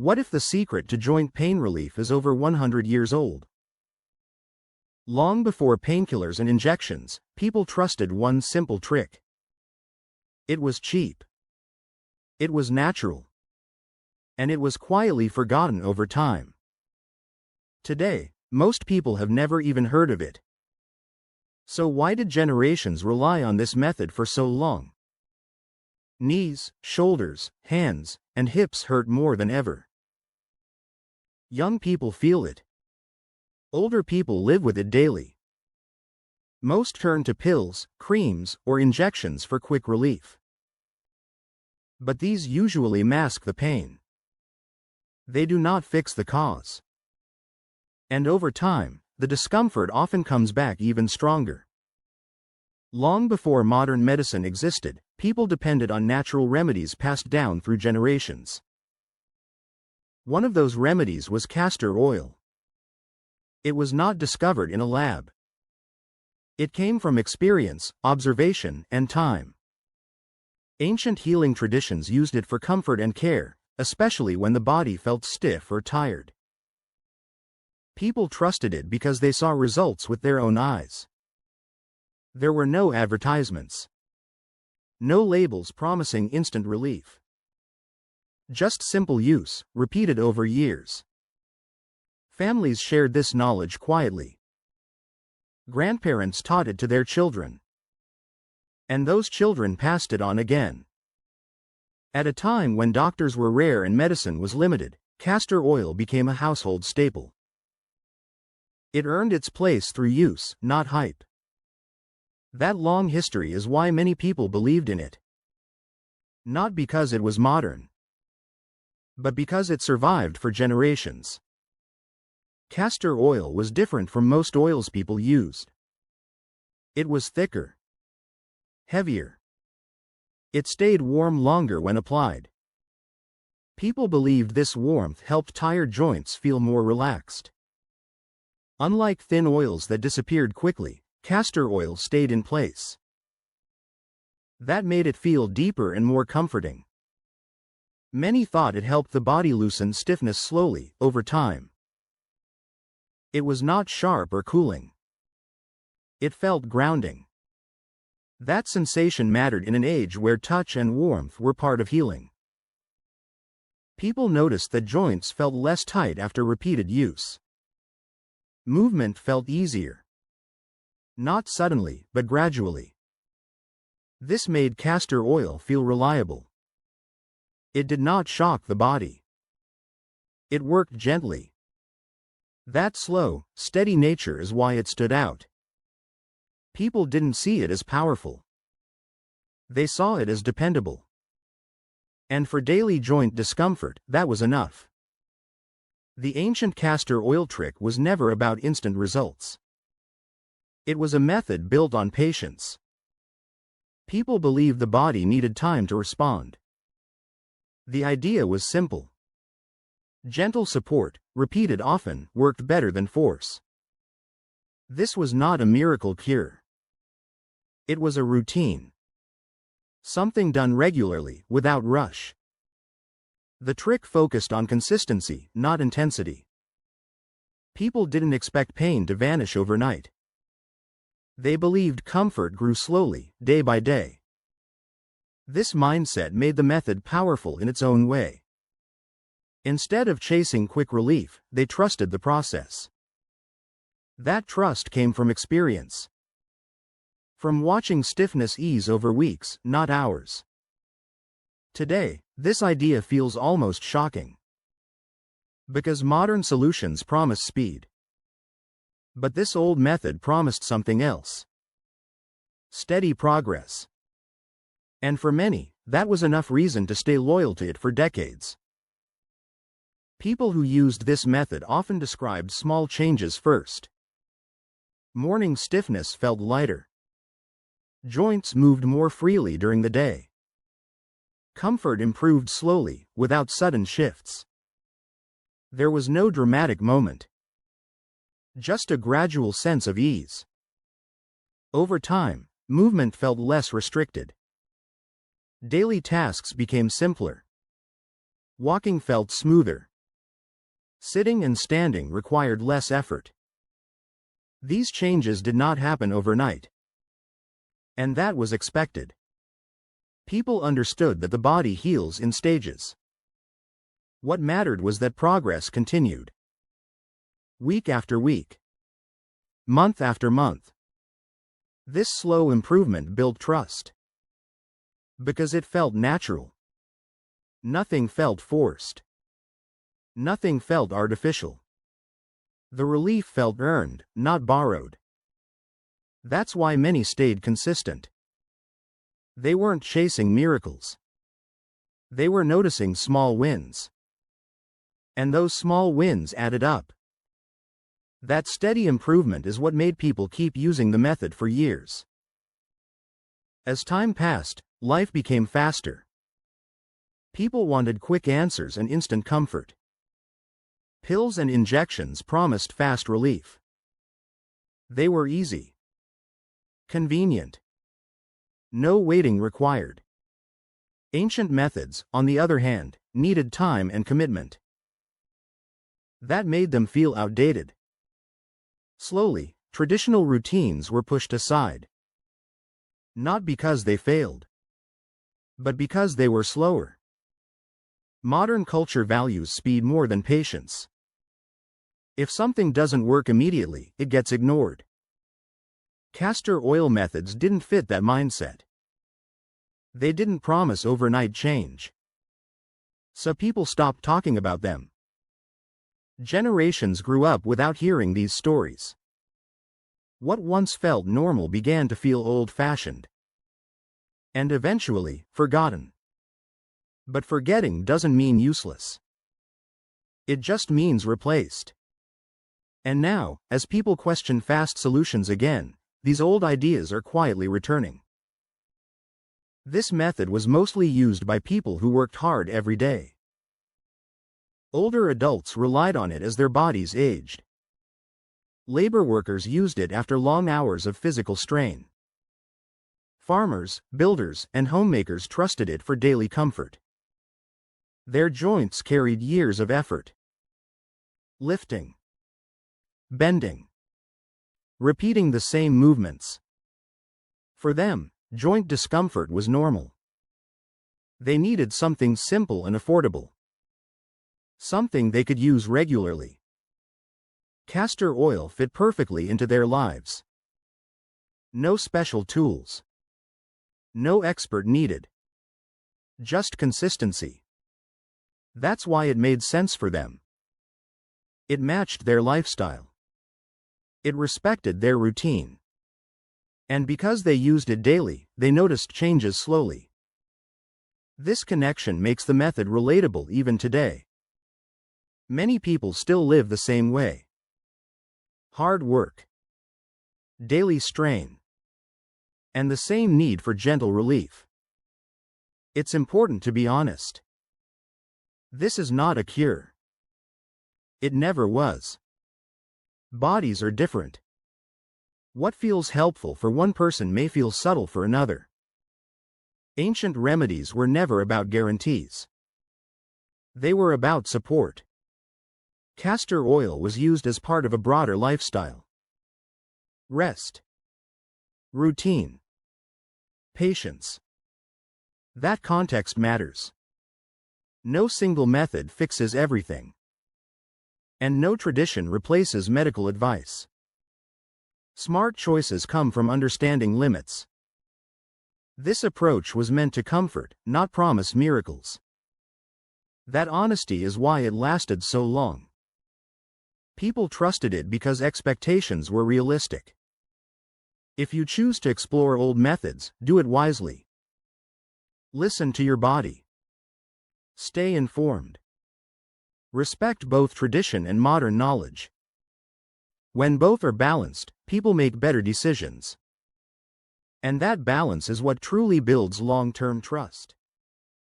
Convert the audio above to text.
What if the secret to joint pain relief is over 100 years old? Long before painkillers and injections, people trusted one simple trick. It was cheap. It was natural. And it was quietly forgotten over time. Today, most people have never even heard of it. So why did generations rely on this method for so long? Knees, shoulders, hands, and hips hurt more than ever. Young people feel it. Older people live with it daily. Most turn to pills, creams, or injections for quick relief. But these usually mask the pain. They do not fix the cause. And over time, the discomfort often comes back even stronger. Long before modern medicine existed, people depended on natural remedies passed down through generations. One of those remedies was castor oil. It was not discovered in a lab. It came from experience, observation, and time. Ancient healing traditions used it for comfort and care, especially when the body felt stiff or tired. People trusted it because they saw results with their own eyes. There were no advertisements. No labels promising instant relief. Just simple use, repeated over years. Families shared this knowledge quietly. Grandparents taught it to their children. And those children passed it on again. At a time when doctors were rare and medicine was limited, castor oil became a household staple. It earned its place through use, not hype. That long history is why many people believed in it. Not because it was modern, but because it survived for generations. Castor oil was different from most oils people used. It was thicker, heavier. It stayed warm longer when applied. People believed this warmth helped tired joints feel more relaxed. Unlike thin oils that disappeared quickly, castor oil stayed in place. That made it feel deeper and more comforting. Many thought it helped the body loosen stiffness slowly, over time. It was not sharp or cooling. It felt grounding. That sensation mattered in an age where touch and warmth were part of healing. People noticed that joints felt less tight after repeated use. Movement felt easier. Not suddenly, but gradually. This made castor oil feel reliable. It did not shock the body. It worked gently. That slow, steady nature is why it stood out. People didn't see it as powerful. They saw it as dependable. And for daily joint discomfort, that was enough. The ancient castor oil trick was never about instant results. It was a method built on patience. People believed the body needed time to respond. The idea was simple. Gentle support, repeated often, worked better than force. This was not a miracle cure. It was a routine. Something done regularly, without rush. The trick focused on consistency, not intensity. People didn't expect pain to vanish overnight. They believed comfort grew slowly, day by day. This mindset made the method powerful in its own way. Instead of chasing quick relief, they trusted the process. That trust came from experience. From watching stiffness ease over weeks, not hours. Today, this idea feels almost shocking. Because modern solutions promise speed. But this old method promised something else. Steady progress. And for many, that was enough reason to stay loyal to it for decades. People who used this method often described small changes first. Morning stiffness felt lighter. Joints moved more freely during the day. Comfort improved slowly, without sudden shifts. There was no dramatic moment. Just a gradual sense of ease. Over time, movement felt less restricted. Daily tasks became simpler. Walking felt smoother. Sitting and standing required less effort. These changes did not happen overnight. And that was expected. People understood that the body heals in stages. What mattered was that progress continued. Week after week. Month after month. This slow improvement built trust. Because it felt natural. Nothing felt forced. Nothing felt artificial. The relief felt earned, not borrowed. That's why many stayed consistent. They weren't chasing miracles. They were noticing small wins. And those small wins added up. That steady improvement is what made people keep using the method for years. As time passed, life became faster. People wanted quick answers and instant comfort. Pills and injections promised fast relief. They were easy. Convenient. No waiting required. Ancient methods, on the other hand, needed time and commitment. That made them feel outdated. Slowly, traditional routines were pushed aside. Not because they failed, but because they were slower. Modern culture values speed more than patience. If something doesn't work immediately, it gets ignored. Castor oil methods didn't fit that mindset. They didn't promise overnight change. So people stopped talking about them. Generations grew up without hearing these stories. What once felt normal began to feel old-fashioned. And eventually, forgotten. But forgetting doesn't mean useless. It just means replaced. And now, as people question fast solutions again, these old ideas are quietly returning. This method was mostly used by people who worked hard every day. Older adults relied on it as their bodies aged. Labor workers used it after long hours of physical strain. Farmers, builders, and homemakers trusted it for daily comfort. Their joints carried years of effort. Lifting. Bending. Repeating the same movements. For them, joint discomfort was normal. They needed something simple and affordable. Something they could use regularly. Castor oil fit perfectly into their lives. No special tools. No expert needed. Just consistency. That's why it made sense for them. It matched their lifestyle. It respected their routine. And because they used it daily, they noticed changes slowly. This connection makes the method relatable even today. Many people still live the same way. Hard work. Daily strain. And the same need for gentle relief. It's important to be honest. This is not a cure. It never was. Bodies are different. What feels helpful for one person may feel subtle for another. Ancient remedies were never about guarantees. They were about support. Castor oil was used as part of a broader lifestyle. Rest. Routine. Patience. That context matters. No single method fixes everything. And no tradition replaces medical advice. Smart choices come from understanding limits. This approach was meant to comfort, not promise miracles. That honesty is why it lasted so long. People trusted it because expectations were realistic. If you choose to explore old methods, do it wisely. Listen to your body. Stay informed. Respect both tradition and modern knowledge. When both are balanced, people make better decisions. And that balance is what truly builds long-term trust.